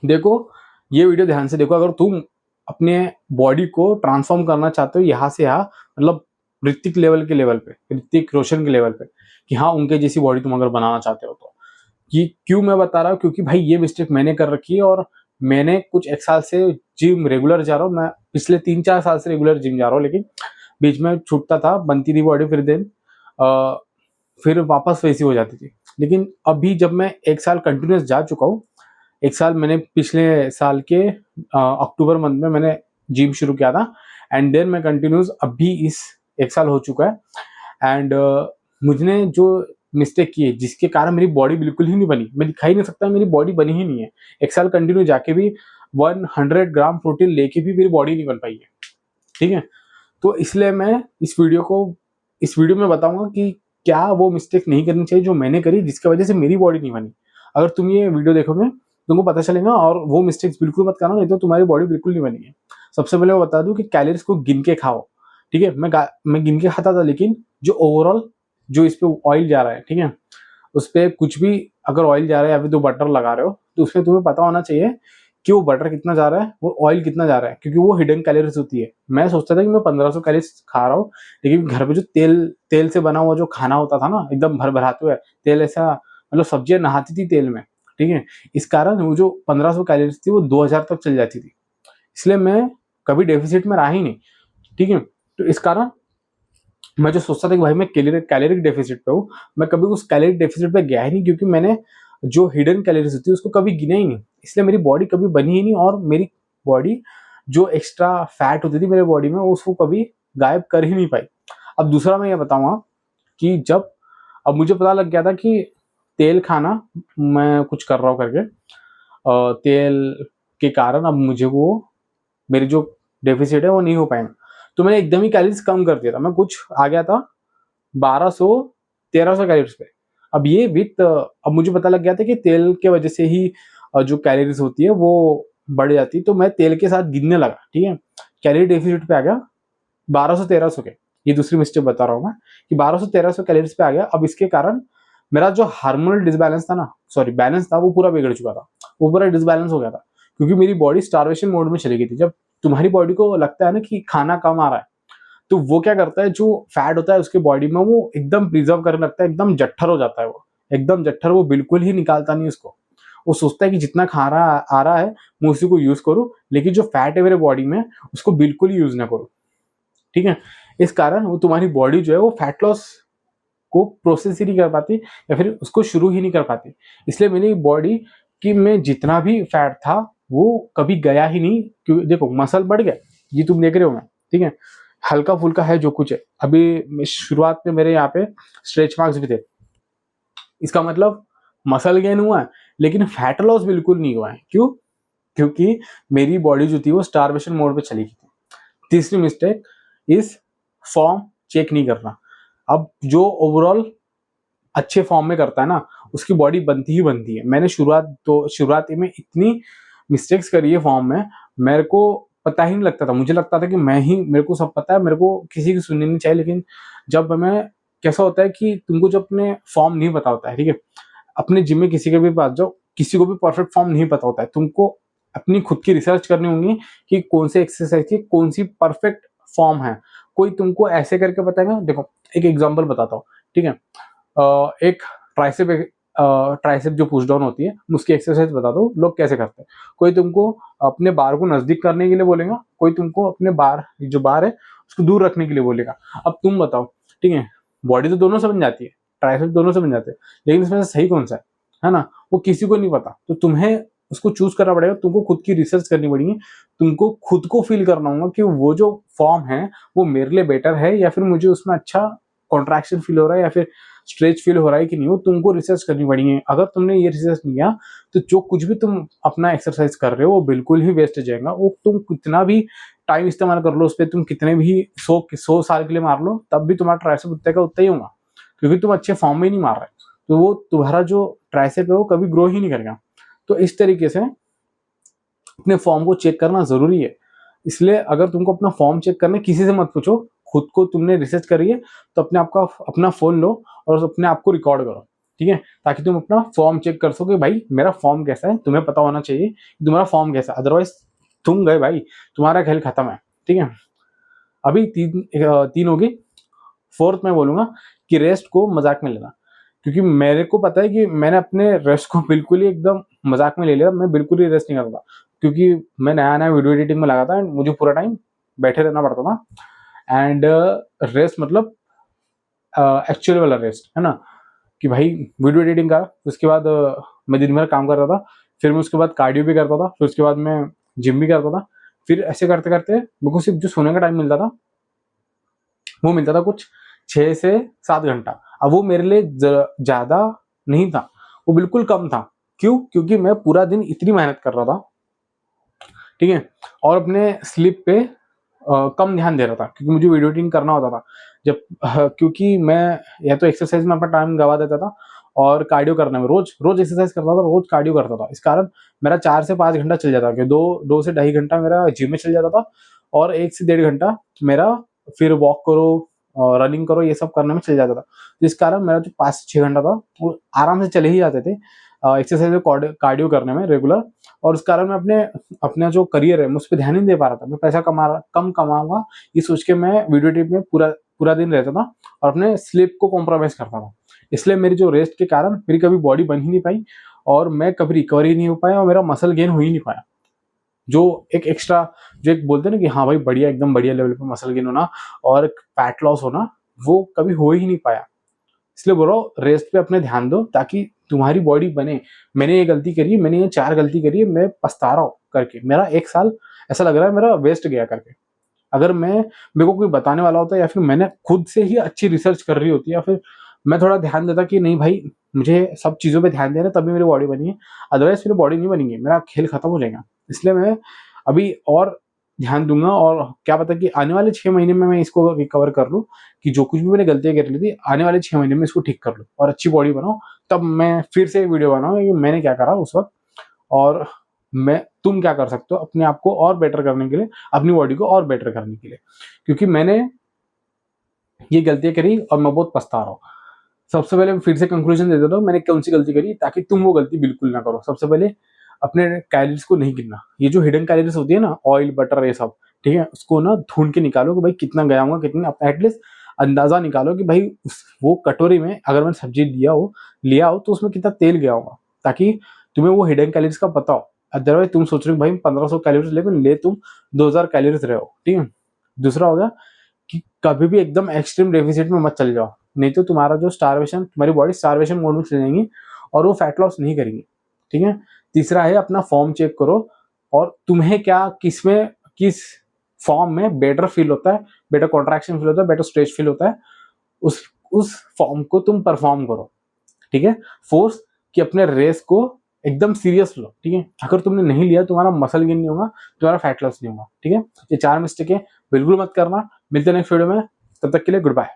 देखो, ये वीडियो ध्यान से देखो। अगर तुम अपने बॉडी को ट्रांसफॉर्म करना चाहते हो यहाँ से यहाँ, मतलब ऋतिक लेवल के लेवल पे, ऋतिक रोशन के लेवल पे, कि हाँ उनके जैसी बॉडी तुम अगर बनाना चाहते हो तो ये क्यों मैं बता रहा हूँ, क्योंकि भाई ये मिस्टेक मैंने कर रखी है। और मैंने कुछ एक साल से जिम रेगुलर जा रहा हूँ। मैं पिछले 3-4 साल से रेगुलर जिम जा रहा हूँ, लेकिन बीच में छूटता था, बनती थी बॉडी, फिर वापस वैसी हो जाती थी। लेकिन अभी जब मैं एक साल कंटिन्यूस जा चुका हूँ, एक साल मैंने पिछले साल के अक्टूबर मंथ में मैंने जिम शुरू किया था, एंड देन मैं कंटिन्यूस अभी इस एक साल हो चुका है। एंड मुझने जो मिस्टेक की है जिसके कारण मेरी बॉडी बिल्कुल ही नहीं बनी, मैं दिखा ही नहीं सकता, मेरी बॉडी बनी ही नहीं है। एक साल कंटिन्यू जाके भी 100 ग्राम प्रोटीन लेके भी मेरी बॉडी नहीं बन पाई है, ठीक है। तो इसलिए मैं इस वीडियो में बताऊंगा कि क्या वो मिस्टेक नहीं करनी चाहिए जो मैंने करी, जिसकी वजह से मेरी बॉडी नहीं बनी। अगर तुम ये वीडियो देखोगे तुमको पता चलेगा, और वो मिस्टेक्स बिल्कुल मत करना, नहीं तो तुम्हारी बॉडी बिल्कुल नहीं बनी है। सबसे पहले मैं बता दूं कि कैलोरीज को गिन के खाओ, ठीक है। मैं गिन के खाता था, लेकिन जो ओवरऑल जो इस पे ऑयल जा रहा है, ठीक है, उस पर कुछ भी अगर ऑयल जा रहा है या फिर तो बटर लगा रहे हो, तो उसमें तुम्हें पता होना चाहिए कि वो बटर कितना जा रहा है, वो ऑयल कितना जा रहा है, क्योंकि वो हिडन कैलोरीज होती है। मैं सोचता था कि मैं 1500 कैलोरीज खा रहा हूँ, लेकिन घर पे जो तेल तेल से बना हुआ जो खाना होता था ना, एकदम भर भराते हुए तेल, ऐसा मतलब सब्जियां नहाती थी तेल में, ठीक है। इस कारण वो जो 1500 कैलोरीज थी वो 2000 तक चल जाती थी। इसलिए मैं कभी डेफिसिट में रहा ही नहीं, ठीक है। तो इस कारण मैं जो सोचता था कि भाई मैं कैलोरिक डेफिसिट पे हूँ, मैं कभी उस कैलोरिक डेफिसिट पे गया ही नहीं, क्योंकि मैंने जो हिडन कैलोरीज होती है उसको कभी गिना ही नहीं। इसलिए मेरी बॉडी कभी बनी ही नहीं, और मेरी बॉडी जो एक्स्ट्रा फैट होती थी मेरे बॉडी में उसको कभी गायब कर ही नहीं पाई। अब दूसरा मैं ये बताऊंगा कि जब अब मुझे पता लग गया था कि तेल खाना मैं कुछ कर रहा हूँ करके, तेल के कारण अब मुझे वो मेरी जो डेफिसिट है वो नहीं हो पाएगा। तो मैंने एकदम ही कैलोरीज कम कर दिया था, मैं कुछ आ गया था 1200-1300 कैलोरीज पे। अब ये विथ अब मुझे पता लग गया था कि तेल के वजह से ही जो कैलोरीज होती है वो बढ़ जाती है, तो मैं तेल के साथ गिनने लगा, ठीक है। कैलोरी डेफिसिट पे आ गया 1200-1300 के। ये दूसरी मिस्टेक बता रहा हूँ मैं, कि 1200-1300 कैलोरीज पे आ गया। अब इसके कारण मेरा जो हार्मोनल डिसबैलेंस था ना, सॉरी बैलेंस था, वो पूरा बिगड़ चुका था, वो पूरा डिसबैलेंस हो गया था, क्योंकि मेरी बॉडी स्टारवेशन मोड में चली गई थी। जब तुम्हारी बॉडी को लगता है ना कि खाना कम आ रहा है, तो वो क्या करता है, जो फैट होता है उसके बॉडी में वो एकदम प्रिजर्व करने लगता है, एकदम जट्ठर हो जाता है, वो एकदम जट्ठर, वो बिल्कुल ही निकालता नहीं उसको। वो सोचता है कि जितना खा रहा आ रहा है मैं उसी को यूज करूं, लेकिन जो फैट है मेरे बॉडी में उसको बिल्कुल ही यूज ना करूं, ठीक है। इस कारण वो तुम्हारी बॉडी जो है वो फैट लॉस को प्रोसेस ही नहीं कर पाती, या फिर उसको शुरू ही नहीं कर पाती। इसलिए मेरी बॉडी की में जितना भी फैट था वो कभी गया ही नहीं, क्योंकि देखो मसल बढ़ गया, ये तुम देख रहे हो ना, ठीक है। हल्का फुल्का है जो कुछ है, अभी शुरुआत में मेरे यहाँ पे स्ट्रेच मार्क्स भी थे, इसका मतलब मसल गेन हुआ है, लेकिन फैट लॉस बिल्कुल नहीं हुआ है। क्यों? क्योंकि मेरी बॉडी जो थी वो स्टारवेशन मोड पे चली गई थी। तीसरी मिस्टेक इस फॉर्म चेक नहीं करना। अब जो ओवरऑल अच्छे फॉर्म में करता है ना, उसकी बॉडी बनती ही बनती है। मैंने शुरुआती में इतनी मिस्टेक्स करी है फॉर्म में, मेरे को पता ही नहीं लगता था, मुझे लगता था कि मेरे को सब पता है, मेरे को किसी की सुननी नहीं चाहिए। लेकिन जब मैं कैसा होता है कि तुमको जब अपने फॉर्म नहीं पता होता है, ठीक है, अपने जिम में किसी के भी पास जाओ, किसी को भी परफेक्ट फॉर्म नहीं पता होता है, तुमको अपनी खुद की रिसर्च करनी होगी कि कौन से एक्सरसाइज की कौन सी परफेक्ट फॉर्म है। कोई तुमको ऐसे करके बताएगा, देखो एक एग्जांपल बताता हूँ, ठीक है। एक ट्राइसेप ट्राइसेप जो पुश डाउन होती है उसकी एक्सरसाइज बता दो लोग कैसे करते हैं। कोई तुमको अपने बार को नजदीक करने के लिए बोलेगा, कोई तुमको अपने जो बार है उसको दूर रखने के लिए बोलेगा। अब तुम बताओ, ठीक है, बॉडी तो दोनों से बन जाती है, ट्राइसेप दोनों से बन जाते हैं, लेकिन इसमें से सही कौन सा है ना, वो किसी को नहीं पता। तो तुम्हें उसको चूज करना पड़ेगा, तुमको खुद की रिसर्च करनी पड़ेगी, तुमको खुद को फील करना होगा कि वो जो फॉर्म है वो मेरे लिए बेटर है, या फिर मुझे उसमें अच्छा कॉन्ट्रैक्शन फील हो रहा है, या फिर स्ट्रेच फील हो रहा है कि नहीं, वो तुमको रिसर्च करनी पड़ेगी। अगर तुमने ये रिसर्च नहीं किया तो जो कुछ भी तुम अपना एक्सरसाइज कर रहे हो वो बिल्कुल ही वेस्ट जाएगा। वो तुम कितना भी टाइम इस्तेमाल कर लो उस पर, तुम कितने भी 100 साल के लिए मार लो, तब भी तुम्हारा ट्राइसेप उतना का उतना ही होगा, क्योंकि तुम अच्छे फॉर्म में ही नहीं मार रहे। तो वो तुम्हारा जो ट्राइसेप है वो कभी ग्रो ही नहीं करेगा। तो इस तरीके से अपने फॉर्म को चेक करना जरूरी है। इसलिए अगर तुमको अपना फॉर्म चेक करना है, किसी से मत पूछो, खुद को तुमने रिसर्च करी है तो अपने आप का अपना फोन लो और अपने आप को रिकॉर्ड करो। ठीक है, ताकि तुम अपना फॉर्म चेक कर सको कि भाई मेरा फॉर्म कैसा है, तुम्हें पता होना चाहिए कि तुम्हारा फॉर्म कैसा है, अदरवाइज तुम गए भाई, तुम्हारा खेल खत्म है। ठीक है, अभी तीन होगी। फोर्थ मैं बोलूंगा कि रेस्ट को मजाक में लेना, क्योंकि मेरे को पता है कि मैंने अपने रेस्ट को बिल्कुल ही एकदम मजाक में ले लिया। मैं बिल्कुल ही रेस्ट नहीं करता, क्योंकि मैं नया नया वीडियो एडिटिंग में लगा था एंड मुझे पूरा टाइम बैठे रहना पड़ता था। एंड रेस्ट मतलब एक्चुअल वाला रेस्ट है ना, कि भाई वीडियो एडिटिंग करा, उसके बाद मैं दिन भर काम करता था, फिर मैं उसके बाद कार्डियो भी करता था, फिर उसके बाद मैं जिम भी करता था, फिर ऐसे करते करते मेरे को सिर्फ जो सोने का टाइम मिलता था वो मिलता था कुछ 6 से 7 घंटा। अब वो मेरे लिए ज्यादा नहीं था, वो बिल्कुल कम था। क्यों? क्योंकि मैं पूरा दिन इतनी मेहनत कर रहा था, ठीक है, और अपने स्लीप पे कम ध्यान दे रहा था, क्योंकि मुझे वीडियो एडिटिंग करना होता था। जब क्योंकि मैं या तो एक्सरसाइज में अपना टाइम गवा देता था, और कार्डियो करने में रोज रोज एक्सरसाइज करता था, रोज कार्डियो करता था। इस कारण मेरा 4 से 5 घंटा चल जाता, कि 2 से 2.5 घंटा मेरा जिम में चल जाता था, और 1 से 1.5 घंटा मेरा फिर वॉक करो, रनिंग करो, ये सब करने में चल जाता था। जिस कारण मेरा जो 5 से 6 घंटा था वो आराम से चले ही जाते थे एक्सरसाइज कार्डियो करने में रेगुलर। और उस कारण मैं अपना जो करियर है मैं उस पर ध्यान नहीं दे पा रहा था। मैं पैसा कम कमाऊंगा ये सोच के मैं वीडियो एडिटिंग में पूरा पूरा दिन रहता था, और अपने स्लीप को कॉम्प्रोमाइज करता था। इसलिए मेरी जो रेस्ट के कारण मेरी कभी बॉडी बन ही नहीं पाई, और मैं कभी रिकवरी नहीं हो पाया, और मेरा मसल गेन हो ही नहीं पाया। जो एक एक्स्ट्रा, जो एक बोलते हैं ना कि हाँ भाई बढ़िया, एकदम बढ़िया लेवल पे मसल गेन होना और फैट लॉस होना, वो कभी हो ही नहीं पाया। इसलिए बोल रहा हूँ रेस्ट पे अपने ध्यान दो, ताकि तुम्हारी बॉडी बने। मैंने ये गलती करी है, मैंने ये 4 गलती करी है, मैं पछता रहा हूँ करके। मेरा 1 साल ऐसा लग रहा है मेरा वेस्ट गया करके। अगर मेरे को कोई बताने वाला होता, या फिर मैंने खुद से ही अच्छी रिसर्च कर रही होती, या फिर मैं थोड़ा ध्यान देता कि नहीं भाई मुझे सब चीज़ों पे ध्यान देना, तभी मेरी बॉडी बनी है, अदरवाइज मेरी बॉडी नहीं बनेगी, मेरा खेल खत्म हो जाएगा। इसलिए मैं अभी और ध्यान दूंगा, और क्या पता कि आने वाले 6 महीने में मैं इसको रिकवर कर लूँ, कि जो कुछ भी मैंने गलतियां कर ली थी आने वाले 6 महीने में इसको ठीक कर लूँ और अच्छी बॉडी बनाऊँ। तब मैं फिर से वीडियो बनाऊँ कि मैंने क्या करा उस वक्त, और तुम क्या कर सकते हो अपने आप को और बेटर करने के लिए, अपनी बॉडी को और बेटर करने के लिए। क्योंकि मैंने ये गलतियां करी और मैं बहुत पछता रहा हूँ। सबसे पहले फिर से कंक्लूजन दे देता हूँ मैंने कौन सी गलती करी, ताकि तुम वो गलती बिल्कुल ना करो। सबसे पहले अपने कैलोरीज को नहीं गिनना। ये जो हिडन कैलोरीज होती है ना, ऑयल बटर ये सब, ठीक है, उसको ना ढूंढ के निकालो कि भाई कितना गया होगा, कितना, एटलीस्ट अंदाजा निकालो कि भाई वो कटोरी में अगर मैंने सब्जी लिया हो तो उसमें कितना तेल गया होगा, ताकि तुम्हें वो हिडन कैलोरीज का पता हो। अदरवाइज तुम सोच रहे हो भाई 1500 कैलोरीज, लेकिन ले तुम 2000 कैलोरीज रहे हो। ठीक है, दूसरा हो गया कि कभी भी एकदम एक्सट्रीम डेफिसिट में मत चल जाओ, नहीं तो तुम्हारा जो स्टारवेशन, तुम्हारी बॉडी स्टारवेशन मोड में चले जाएंगी और वो फैट लॉस नहीं करेंगी। ठीक है, तीसरा है अपना फॉर्म चेक करो, और तुम्हें क्या किस फॉर्म में बेटर फील होता है, बेटर कॉन्ट्रैक्शन फील होता है, बेटर स्ट्रेच फील होता है, उस फॉर्म को तुम परफॉर्म करो। ठीक है, फोर्थ कि अपने रेस को एकदम सीरियस लो। ठीक है, अगर तुमने नहीं लिया तुम्हारा मसल गेन नहीं होगा, तुम्हारा फैट लॉस नहीं होगा। ठीक है, ये 4 मिस्टेक है, बिल्कुल मत करना। मिलते हैं नेक्स्ट वीडियो में, तब तक के लिए गुड बाय।